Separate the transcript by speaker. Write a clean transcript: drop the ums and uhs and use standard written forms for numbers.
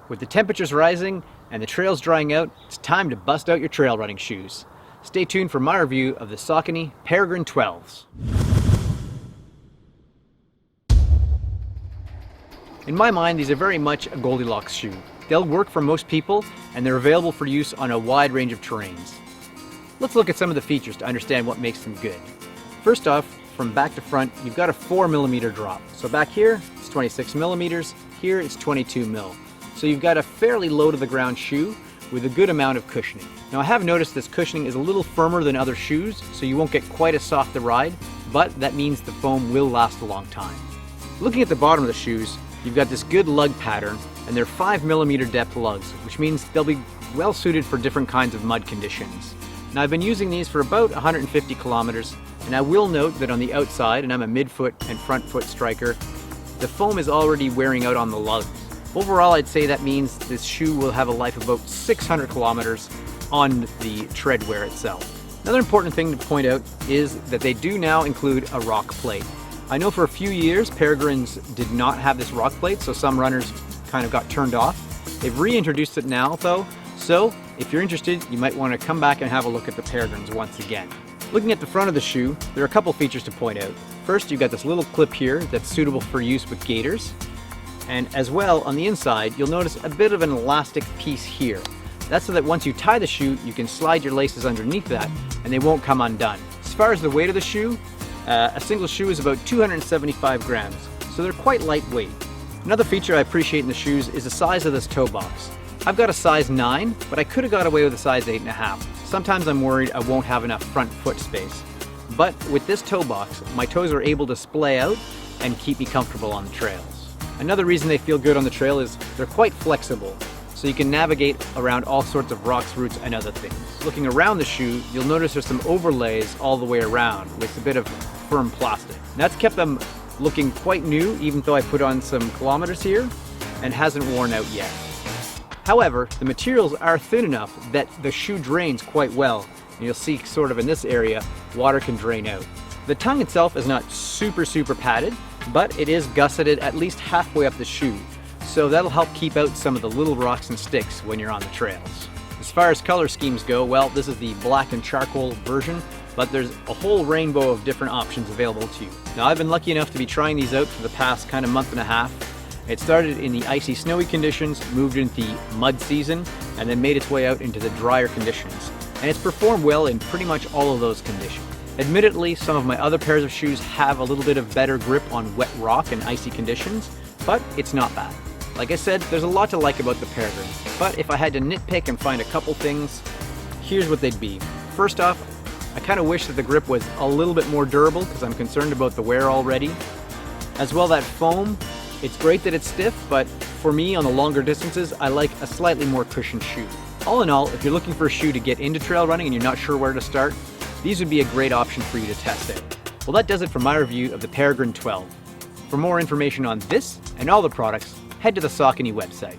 Speaker 1: With the temperatures rising and the trails drying out, it's time to bust out your trail running shoes. Stay tuned for my review of the Saucony Peregrine 12s. In my mind, these are very much a Goldilocks shoe. They'll work for most people, and they're available for use on a wide range of terrains. Let's look at some of the features to understand what makes them good. First off, from back to front, you've got a 4mm drop. So back here, it's 26mm, here it's 22mm. So you've got a fairly low to the ground shoe with a good amount of cushioning. Now I have noticed this cushioning is a little firmer than other shoes, so you won't get quite as soft a ride, but that means the foam will last a long time. Looking at the bottom of the shoes, you've got this good lug pattern, and they're 5mm depth lugs, which means they'll be well suited for different kinds of mud conditions. Now I've been using these for about 150 kilometers, and I will note that on the outside, and I'm a midfoot and front foot striker, the foam is already wearing out on the lugs. Overall, I'd say that means this shoe will have a life of about 600 kilometers on the treadwear itself. Another important thing to point out is that they do now include a rock plate. I know for a few years Peregrines did not have this rock plate, so some runners kind of got turned off. They've reintroduced it now though, so if you're interested, you might want to come back and have a look at the Peregrines once again. Looking at the front of the shoe, there are a couple features to point out. First, you've got this little clip here that's suitable for use with gaiters. And as well, on the inside, you'll notice a bit of an elastic piece here. That's so that once you tie the shoe, you can slide your laces underneath that and they won't come undone. As far as the weight of the shoe, a single shoe is about 275 grams, so they're quite lightweight. Another feature I appreciate in the shoes is the size of this toe box. I've got a size 9, but I could have got away with a size 8.5. Sometimes I'm worried I won't have enough front foot space. But with this toe box, my toes are able to splay out and keep me comfortable on the trails. Another reason they feel good on the trail is they're quite flexible, so you can navigate around all sorts of rocks, roots, and other things. Looking around the shoe, you'll notice there's some overlays all the way around with a bit of firm plastic. And that's kept them looking quite new, even though I put on some kilometers here, and hasn't worn out yet. However, the materials are thin enough that the shoe drains quite well, and you'll see sort of in this area, water can drain out. The tongue itself is not super padded, but it is gusseted at least halfway up the shoe, so that'll help keep out some of the little rocks and sticks when you're on the trails. As far as color schemes go, well, this is the black and charcoal version, but there's a whole rainbow of different options available to you. Now I've been lucky enough to be trying these out for the past kind of month and a half. It started in the icy, snowy conditions, moved into the mud season, and then made its way out into the drier conditions. And it's performed well in pretty much all of those conditions. Admittedly, some of my other pairs of shoes have a little bit of better grip on wet rock and icy conditions, but it's not bad. Like I said, there's a lot to like about the Peregrine, but if I had to nitpick and find a couple things, here's what they'd be. First off, I kind of wish that the grip was a little bit more durable because I'm concerned about the wear already. As well, that foam, it's great that it's stiff, but for me on the longer distances, I like a slightly more cushioned shoe. All in all, if you're looking for a shoe to get into trail running and you're not sure where to start, these would be a great option for you to test out. Well, that does it for my review of the Peregrine 12. For more information on this and all the products, head to the Saucony website.